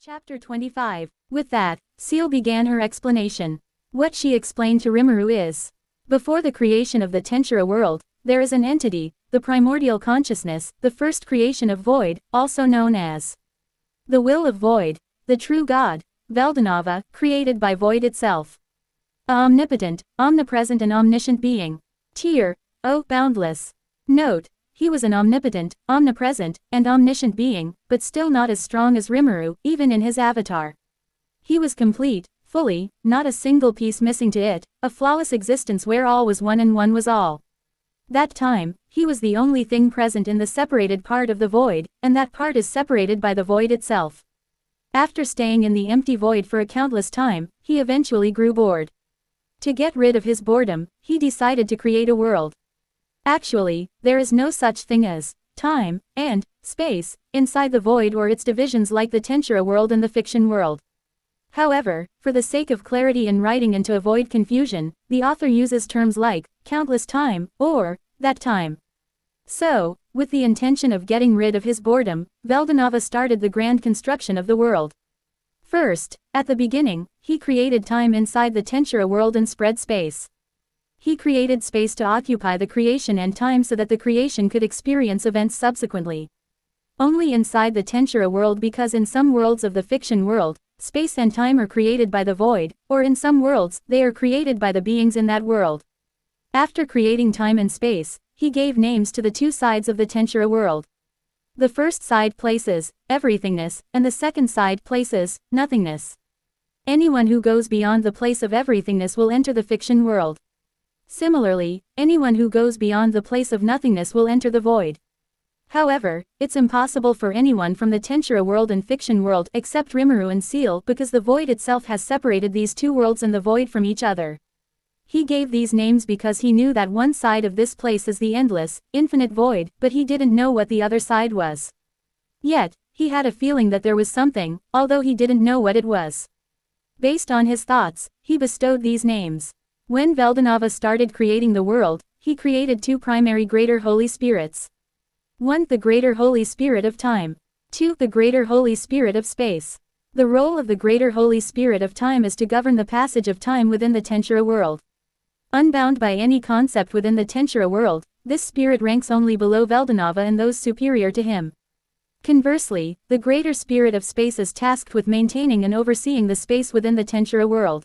Chapter 25. With that, Seal began her explanation. What she explained to Rimuru is, before the creation of the Tensura world, there is an entity, the primordial consciousness, the first creation of Void, also known as the will of Void, the true God, Veldanava, created by Void itself. A omnipotent, omnipresent and omniscient being. Tier, O, boundless. Note, he was an omnipotent, omnipresent, and omniscient being, but still not as strong as Rimuru, even in his avatar. He was complete, fully, not a single piece missing to it, a flawless existence where all was one and one was all. That time, he was the only thing present in the separated part of the void, and that part is separated by the void itself. After staying in the empty void for a countless time, he eventually grew bored. To get rid of his boredom, he decided to create a world. Actually, there is no such thing as time and space inside the void or its divisions like the Tensura world and the fiction world. However, for the sake of clarity in writing and to avoid confusion, the author uses terms like countless time or that time. So, with the intention of getting rid of his boredom, Veldanava started the grand construction of the world. First, at the beginning, he created time inside the Tensura world and spread space. He created space to occupy the creation and time so that the creation could experience events subsequently. Only inside the Tensura world, because in some worlds of the fiction world, space and time are created by the void, or in some worlds, they are created by the beings in that world. After creating time and space, he gave names to the two sides of the Tensura world. The first side places everythingness, and the second side places nothingness. Anyone who goes beyond the place of everythingness will enter the fiction world. Similarly, anyone who goes beyond the place of nothingness will enter the void. However, it's impossible for anyone from the Tensura world and fiction world except Rimuru and Seal because the void itself has separated these two worlds and the void from each other. He gave these names because he knew that one side of this place is the endless, infinite void, but he didn't know what the other side was. Yet, he had a feeling that there was something, although he didn't know what it was. Based on his thoughts, he bestowed these names. When Veldanava started creating the world, he created two primary greater holy spirits. 1. The greater holy spirit of time. 2. The greater holy spirit of space. The role of the greater holy spirit of time is to govern the passage of time within the Tensura world. Unbound by any concept within the Tensura world, this spirit ranks only below Veldanava and those superior to him. Conversely, the greater spirit of space is tasked with maintaining and overseeing the space within the Tensura world.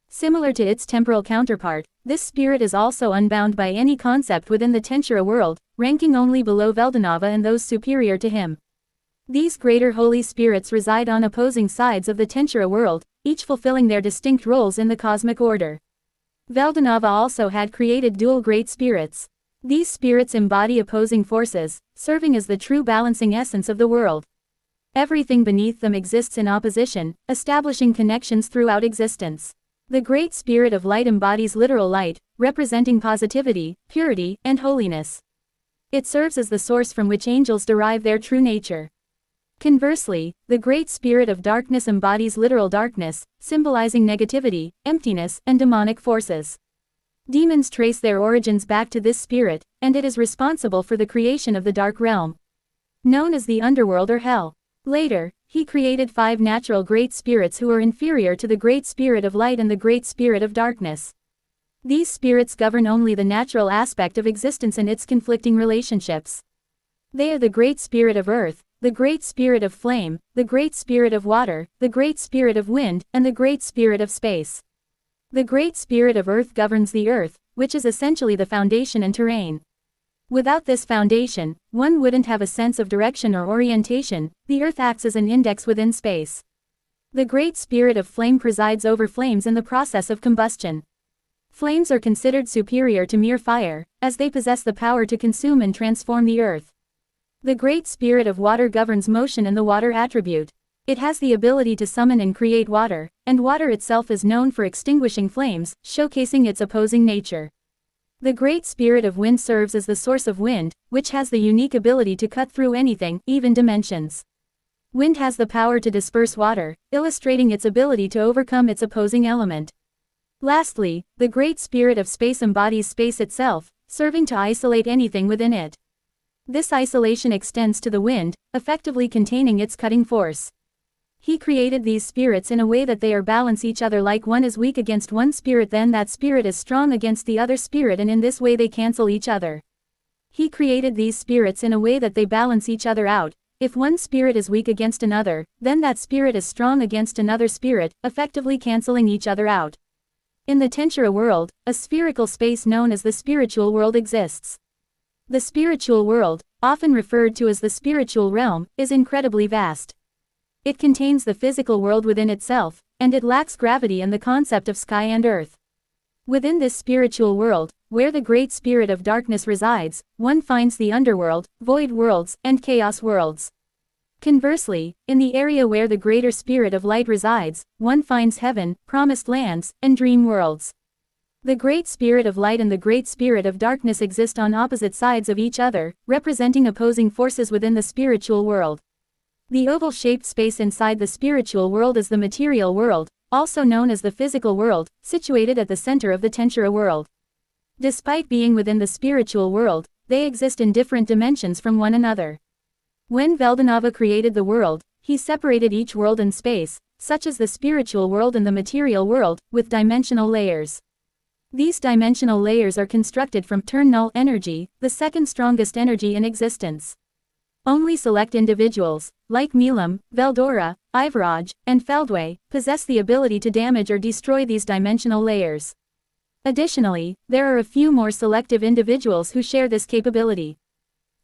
Similar to its temporal counterpart, this spirit is also unbound by any concept within the Tensura world, ranking only below Veldanava and those superior to him. These greater holy spirits reside on opposing sides of the Tensura world, each fulfilling their distinct roles in the cosmic order. Veldanava also had created dual great spirits. These spirits embody opposing forces, serving as the true balancing essence of the world. Everything beneath them exists in opposition, establishing connections throughout existence. The Great Spirit of Light embodies literal light, representing positivity, purity, and holiness. It serves as the source from which angels derive their true nature. Conversely, the Great Spirit of Darkness embodies literal darkness, symbolizing negativity, emptiness, and demonic forces. Demons trace their origins back to this spirit, and it is responsible for the creation of the dark realm, known as the underworld or hell. Later, he created 5 natural great spirits who are inferior to the Great Spirit of Light and the Great Spirit of Darkness. These spirits govern only the natural aspect of existence and its conflicting relationships. They are the Great Spirit of Earth, the Great Spirit of Flame, the Great Spirit of Water, the Great Spirit of Wind, and the Great Spirit of Space. The Great Spirit of Earth governs the Earth, which is essentially the foundation and terrain. Without this foundation, one wouldn't have a sense of direction or orientation. The Earth acts as an index within space. The Great Spirit of Flame presides over flames in the process of combustion. Flames are considered superior to mere fire, as they possess the power to consume and transform the Earth. The Great Spirit of Water governs motion and the water attribute. It has the ability to summon and create water, and water itself is known for extinguishing flames, showcasing its opposing nature. The Great Spirit of Wind serves as the source of wind, which has the unique ability to cut through anything, even dimensions. Wind has the power to disperse water, illustrating its ability to overcome its opposing element. Lastly, the Great Spirit of Space embodies space itself, serving to isolate anything within it. This isolation extends to the wind, effectively containing its cutting force. He created these spirits in a way that they are balance each other, like one is weak against one spirit, then that spirit is strong against the other spirit, and in this way they cancel each other. He created these spirits in a way that they balance each other out. If one spirit is weak against another, then that spirit is strong against another spirit, effectively canceling each other out. In the Tensura world, a spherical space known as the spiritual world exists. The spiritual world, often referred to as the spiritual realm, is incredibly vast. It contains the physical world within itself, and it lacks gravity and the concept of sky and earth. Within this spiritual world, where the great spirit of darkness resides, one finds the underworld, void worlds, and chaos worlds. Conversely, in the area where the greater spirit of light resides, one finds heaven, promised lands, and dream worlds. The great spirit of light and the great spirit of darkness exist on opposite sides of each other, representing opposing forces within the spiritual world. The oval-shaped space inside the spiritual world is the material world, also known as the physical world, situated at the center of the Tensura world. Despite being within the spiritual world, they exist in different dimensions from one another. When Veldonava created the world, he separated each world in space, such as the spiritual world and the material world, with dimensional layers. These dimensional layers are constructed from turn-null energy, the second strongest energy in existence. Only select individuals, like Milam, Veldora, Ivaraj, and Feldway, possess the ability to damage or destroy these dimensional layers. Additionally, there are a few more selective individuals who share this capability.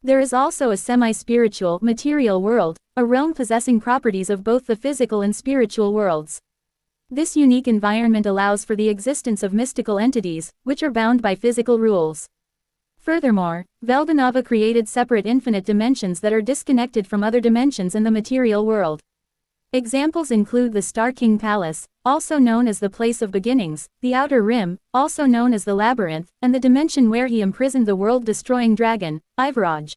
There is also a semi-spiritual, material world, a realm possessing properties of both the physical and spiritual worlds. This unique environment allows for the existence of mystical entities, which are bound by physical rules. Furthermore, Veldonava created separate infinite dimensions that are disconnected from other dimensions in the material world. Examples include the Star King Palace, also known as the Place of Beginnings, the Outer Rim, also known as the Labyrinth, and the dimension where he imprisoned the world-destroying dragon, Ivaraj.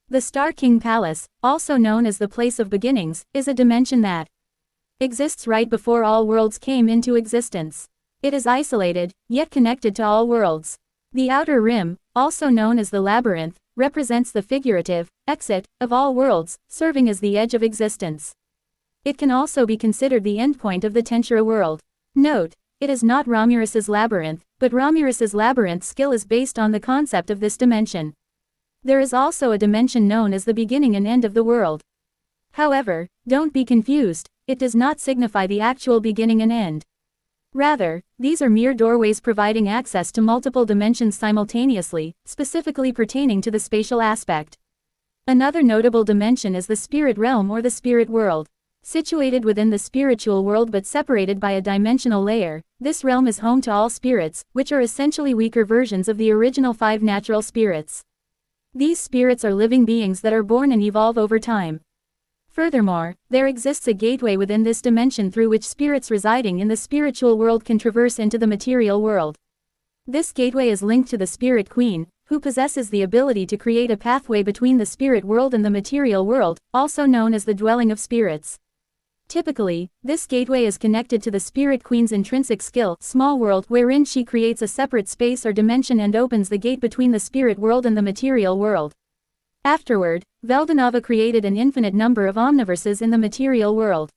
The Star King Palace, also known as the Place of Beginnings, is a dimension that exists right before all worlds came into existence. It is isolated, yet connected to all worlds. The Outer Rim, also known as the Labyrinth, represents the figurative exit of all worlds, serving as the edge of existence. It can also be considered the endpoint of the Tensura world. Note, it is not Romulus' labyrinth, but Romulus' labyrinth skill is based on the concept of this dimension. There is also a dimension known as the beginning and end of the world. However, don't be confused, it does not signify the actual beginning and end. Rather, these are mere doorways providing access to multiple dimensions simultaneously, specifically pertaining to the spatial aspect. Another notable dimension is the spirit realm or the spirit world. Situated within the spiritual world but separated by a dimensional layer, this realm is home to all spirits, which are essentially weaker versions of the original 5 natural spirits. These spirits are living beings that are born and evolve over time. Furthermore, there exists a gateway within this dimension through which spirits residing in the spiritual world can traverse into the material world. This gateway is linked to the Spirit Queen, who possesses the ability to create a pathway between the spirit world and the material world, also known as the dwelling of spirits. Typically, this gateway is connected to the Spirit Queen's intrinsic skill, Small World, wherein she creates a separate space or dimension and opens the gate between the spirit world and the material world. Afterward, Veldonava created an infinite number of omniverses in the material world.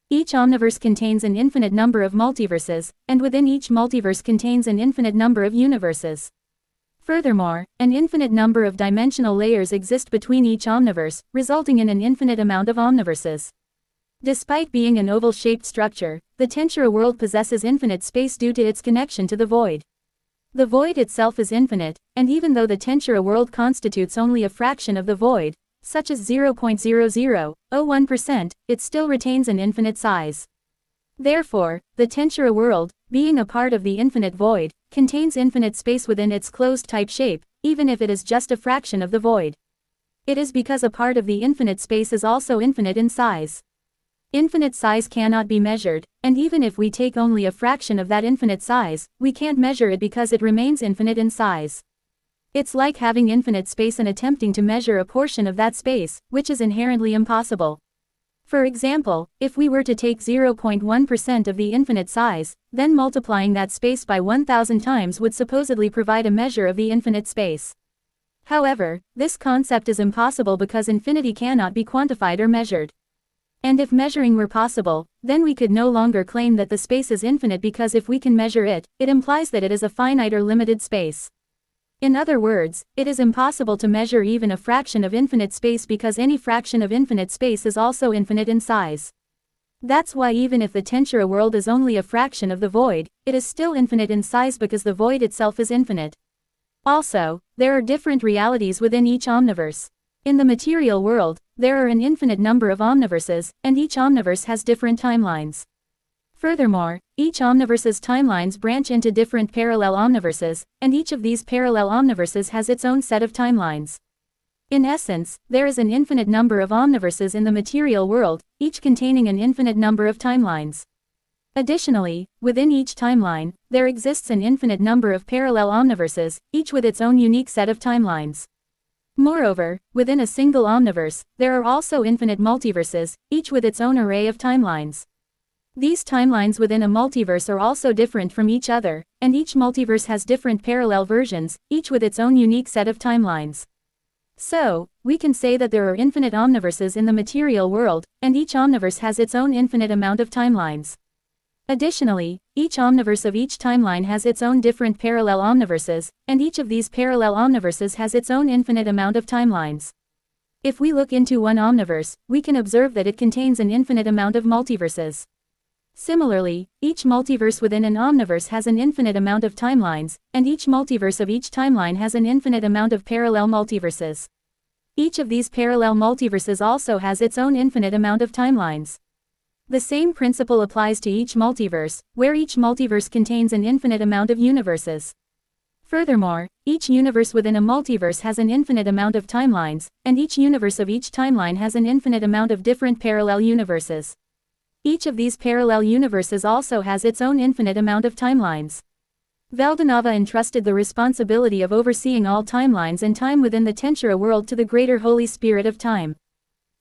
Each omniverse contains an infinite number of multiverses, and within each multiverse contains an infinite number of universes. Furthermore, an infinite number of dimensional layers exist between each omniverse, resulting in an infinite amount of omniverses. Despite being an oval-shaped structure, the Tensura world possesses infinite space due to its connection to the void. The void itself is infinite, and even though the Tensura world constitutes only a fraction of the void, such as 0.0001%, it still retains an infinite size. Therefore, the Tensura world, being a part of the infinite void, contains infinite space within its closed-type shape, even if it is just a fraction of the void. It is because a part of the infinite space is also infinite in size. Infinite size cannot be measured, and even if we take only a fraction of that infinite size, we can't measure it because it remains infinite in size. It's like having infinite space and attempting to measure a portion of that space, which is inherently impossible. For example, if we were to take 0.1% of the infinite size, then multiplying that space by 1000 times would supposedly provide a measure of the infinite space. However, this concept is impossible because infinity cannot be quantified or measured. And if measuring were possible, then we could no longer claim that the space is infinite, because if we can measure it, it implies that it is a finite or limited space. In other words, it is impossible to measure even a fraction of infinite space, because any fraction of infinite space is also infinite in size. That's why even if the Tensura world is only a fraction of the void, it is still infinite in size, because the void itself is infinite. Also, there are different realities within each omniverse. In the material world, there are an infinite number of omniverses, and each omniverse has different timelines. Furthermore, each omniverse's timelines branch into different parallel omniverses, and each of these parallel omniverses has its own set of timelines. In essence, there is an infinite number of omniverses in the material world, each containing an infinite number of timelines. Additionally, within each timeline, there exists an infinite number of parallel omniverses, each with its own unique set of timelines. Moreover, within a single omniverse, there are also infinite multiverses, each with its own array of timelines. These timelines within a multiverse are also different from each other, and each multiverse has different parallel versions, each with its own unique set of timelines. So, we can say that there are infinite omniverses in the material world, and each omniverse has its own infinite amount of timelines. Additionally, each omniverse of each timeline has its own different parallel omniverses, and each of these parallel omniverses has its own infinite amount of timelines. If we look into one omniverse, we can observe that it contains an infinite amount of multiverses. Similarly, each multiverse within an omniverse has an infinite amount of timelines, and each multiverse of each timeline has an infinite amount of parallel multiverses. Each of these parallel multiverses also has its own infinite amount of timelines. The same principle applies to each multiverse, where each multiverse contains an infinite amount of universes. Furthermore, each universe within a multiverse has an infinite amount of timelines, and each universe of each timeline has an infinite amount of different parallel universes. Each of these parallel universes also has its own infinite amount of timelines. Veldanava entrusted the responsibility of overseeing all timelines and time within the Tensura world to the greater Holy Spirit of Time.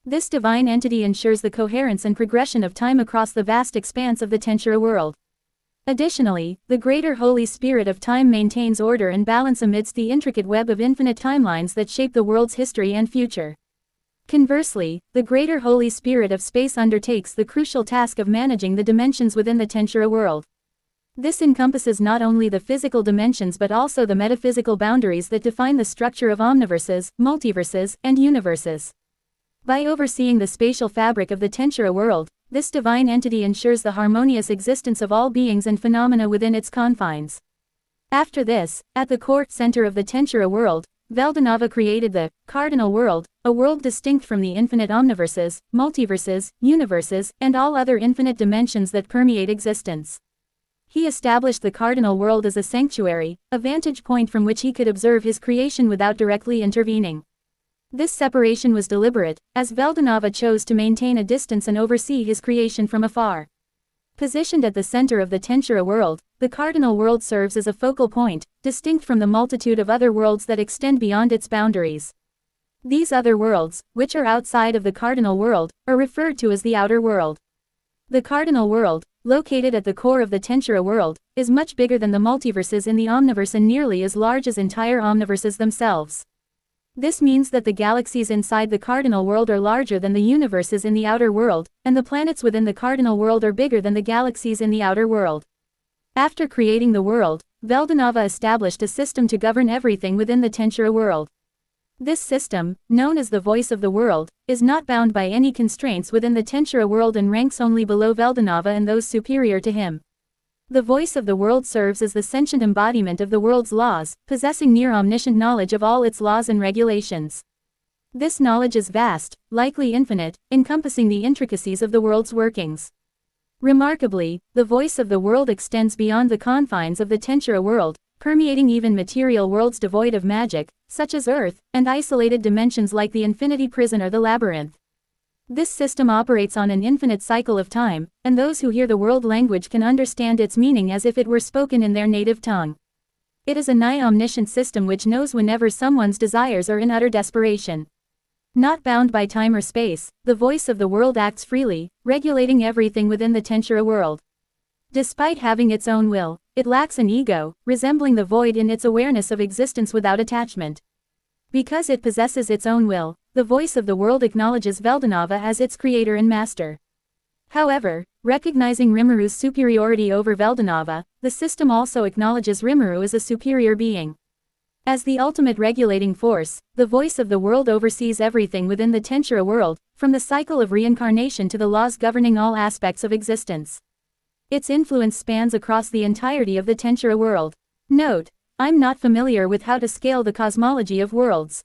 This divine entity ensures the coherence and progression of time across the vast expanse of the Tensura world. Additionally, the greater Holy Spirit of Time maintains order and balance amidst the intricate web of infinite timelines that shape the world's history and future. Conversely, the greater Holy Spirit of Space undertakes the crucial task of managing the dimensions within the Tensura world. This encompasses not only the physical dimensions but also the metaphysical boundaries that define the structure of omniverses, multiverses, and universes. By overseeing the spatial fabric of the Tensura world, this divine entity ensures the harmonious existence of all beings and phenomena within its confines. After this, at the core center of the Tensura world, Veldanava created the cardinal world, a world distinct from the infinite omniverses, multiverses, universes, and all other infinite dimensions that permeate existence. He established the cardinal world as a sanctuary, a vantage point from which he could observe his creation without directly intervening. This separation was deliberate, as Veldanava chose to maintain a distance and oversee his creation from afar. Positioned at the center of the Tensura world, the cardinal world serves as a focal point, distinct from the multitude of other worlds that extend beyond its boundaries. These other worlds, which are outside of the cardinal world, are referred to as the outer world. The cardinal world, located at the core of the Tensura world, is much bigger than the multiverses in the omniverse and nearly as large as entire omniverses themselves. This means that the galaxies inside the cardinal world are larger than the universes in the outer world, and the planets within the cardinal world are bigger than the galaxies in the outer world. After creating the world, Veldanava established a system to govern everything within the Tensura world. This system, known as the voice of the world, is not bound by any constraints within the Tensura world and ranks only below Veldanava and those superior to him. The voice of the world serves as the sentient embodiment of the world's laws, possessing near-omniscient knowledge of all its laws and regulations. This knowledge is vast, likely infinite, encompassing the intricacies of the world's workings. Remarkably, the voice of the world extends beyond the confines of the Tensura world, permeating even material worlds devoid of magic, such as Earth, and isolated dimensions like the Infinity Prison or the Labyrinth. This system operates on an infinite cycle of time, and those who hear the world language can understand its meaning as if it were spoken in their native tongue. It is a nigh-omniscient system which knows whenever someone's desires are in utter desperation. Not bound by time or space, the voice of the world acts freely, regulating everything within the Tensura world. Despite having its own will, it lacks an ego, resembling the void in its awareness of existence without attachment. Because it possesses its own will, the voice of the world acknowledges Veldonava as its creator and master. However, recognizing Rimuru's superiority over Veldonava, the system also acknowledges Rimuru as a superior being. As the ultimate regulating force, the voice of the world oversees everything within the Tensura world, from the cycle of reincarnation to the laws governing all aspects of existence. Its influence spans across the entirety of the Tensura world. Note: I'm not familiar with how to scale the cosmology of worlds.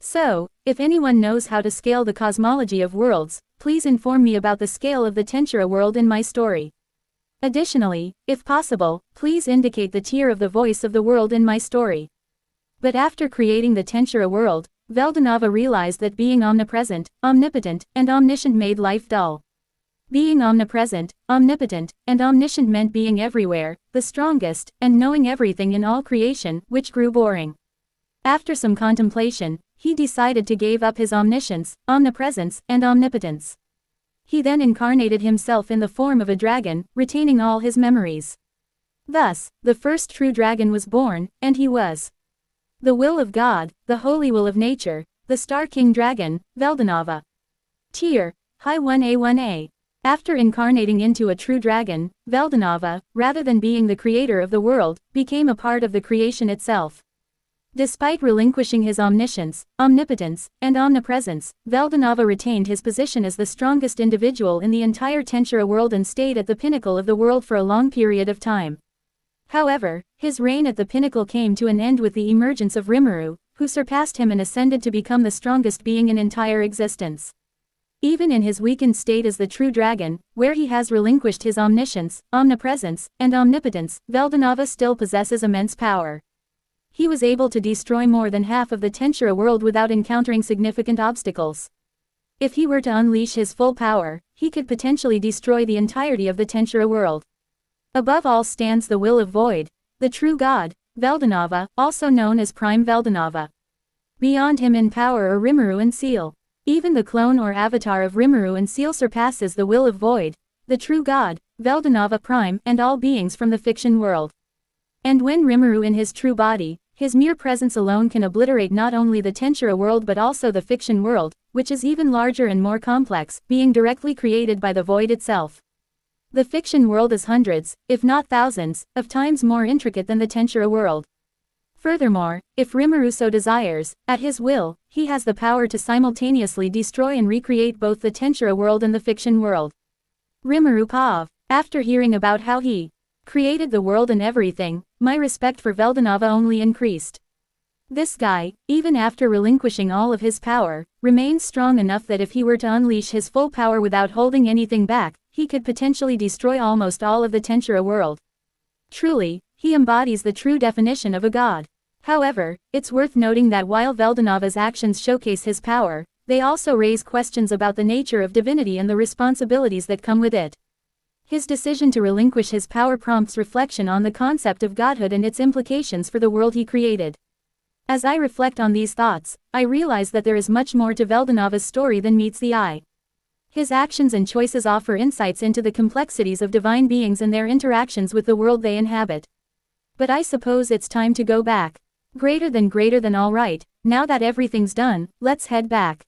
So, if anyone knows how to scale the cosmology of worlds, please inform me about the scale of the Tensura world in my story. Additionally, if possible, please indicate the tier of the voice of the world in my story. But after creating the Tensura world, Veldonava realized that being omnipresent, omnipotent, and omniscient made life dull. Being omnipresent, omnipotent, and omniscient meant being everywhere, the strongest, and knowing everything in all creation, which grew boring. After some contemplation, he decided to give up his omniscience, omnipresence, and omnipotence. He then incarnated himself in the form of a dragon, retaining all his memories. Thus, the first true dragon was born, and he was the will of God, the holy will of nature, the Star King Dragon, Veldonava. Tier: High 1A1A. After incarnating into a true dragon, Veldonava, rather than being the creator of the world, became a part of the creation itself. Despite relinquishing his omniscience, omnipotence, and omnipresence, Veldonava retained his position as the strongest individual in the entire Tensura world and stayed at the pinnacle of the world for a long period of time. However, his reign at the pinnacle came to an end with the emergence of Rimuru, who surpassed him and ascended to become the strongest being in entire existence. Even in his weakened state as the true dragon, where he has relinquished his omniscience, omnipresence, and omnipotence, Veldonava still possesses immense power. He was able to destroy more than half of the Tensura world without encountering significant obstacles. If he were to unleash his full power, he could potentially destroy the entirety of the Tensura world. Above all stands the will of Void, the true god, Veldonava, also known as Prime Veldonava. Beyond him in power are Rimuru and Seal. Even the clone or avatar of Rimuru and Seal surpasses the will of Void, the true god, Veldonava Prime, and all beings from the fiction world. And when Rimuru in his true body, his mere presence alone can obliterate not only the Tensura world but also the fiction world, which is even larger and more complex, being directly created by the Void itself. The fiction world is hundreds, if not thousands, of times more intricate than the Tensura world. Furthermore, if Rimuru so desires, at his will, he has the power to simultaneously destroy and recreate both the Tensura world and the fiction world. Rimuru Pav. After hearing about how he created the world and everything, my respect for Veldonava only increased. This guy, even after relinquishing all of his power, remains strong enough that if he were to unleash his full power without holding anything back, he could potentially destroy almost all of the Tensura world. Truly, he embodies the true definition of a god. However, it's worth noting that while Veldonava's actions showcase his power, they also raise questions about the nature of divinity and the responsibilities that come with it. His decision to relinquish his power prompts reflection on the concept of godhood and its implications for the world he created. As I reflect on these thoughts, I realize that there is much more to Veldonava's story than meets the eye. His actions and choices offer insights into the complexities of divine beings and their interactions with the world they inhabit. But I suppose it's time to go back. Greater than all right, now that everything's done, let's head back.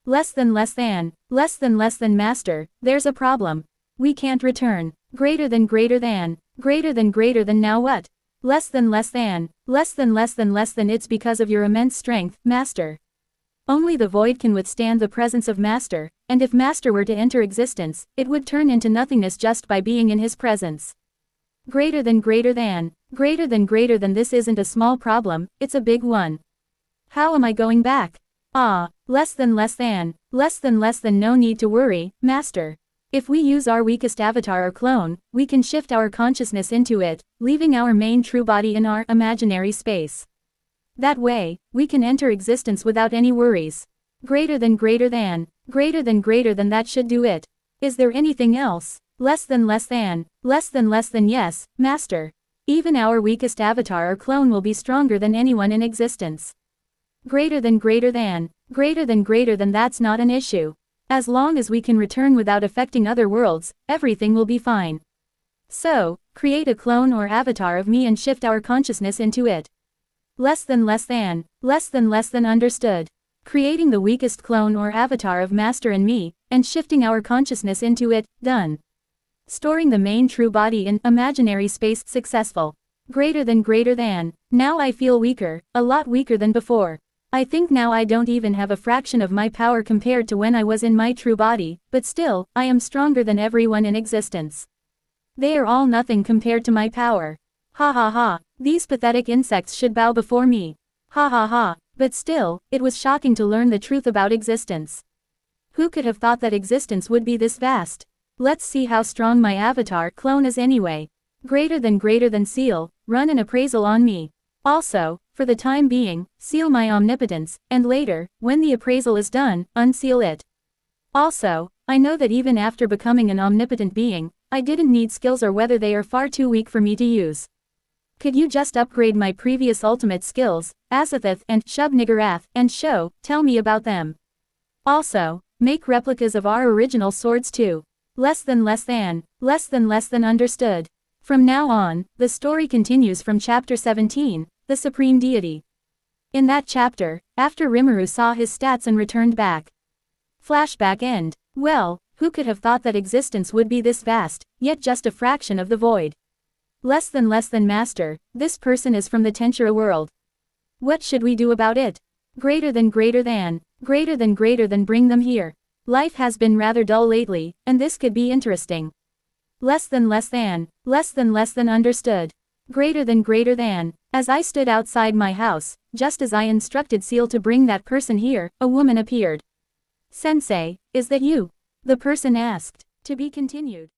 Less than master, there's a problem. We can't return. Greater than now what? Less than it's because of your immense strength, master. Only the Void can withstand the presence of master, and if master were to enter existence, it would turn into nothingness just by being in his presence. Greater than this isn't a small problem, it's a big one. How am I going back? Less than no need to worry, master. If we use our weakest avatar or clone, we can shift our consciousness into it, leaving our main true body in our imaginary space. That way, we can enter existence without any worries. Greater than that should do it. Is there anything else? Less than yes, master. Even our weakest avatar or clone will be stronger than anyone in existence. Greater than that's not an issue. As long as we can return without affecting other worlds, everything will be fine. So, create a clone or avatar of me and shift our consciousness into it. Less than understood. Creating the weakest clone or avatar of Master and me, and shifting our consciousness into it, done. Storing the main true body in imaginary space, successful. Greater than. Now I feel weaker, a lot weaker than before. I think now I don't even have a fraction of my power compared to when I was in my true body, but still, I am stronger than everyone in existence. They are all nothing compared to my power. Ha ha ha, these pathetic insects should bow before me. Ha ha ha, but still, it was shocking to learn the truth about existence. Who could have thought that existence would be this vast? Let's see how strong my avatar clone is anyway. Greater than Seal, run an appraisal on me. Also, for the time being, seal my omnipotence, and later, when the appraisal is done, unseal it. Also, I know that even after becoming an omnipotent being, I didn't need skills or whether they are far too weak for me to use. Could you just upgrade my previous ultimate skills, Azathoth and Shub-Niggurath, and tell me about them. Also, make replicas of our original swords too. Less than understood. From now on, the story continues from chapter 17, the Supreme Deity. In that chapter, after Rimuru saw his stats and returned back. Flashback end. Well, who could have thought that existence would be this vast, yet just a fraction of the void. Less than Master, this person is from the Tensura world. What should we do about it? Greater than, bring them here. Life has been rather dull lately, and this could be interesting. Less than understood. Greater than, as I stood outside my house, just as I instructed Seal to bring that person here, a woman appeared. Sensei, is that you? The person asked. To be continued.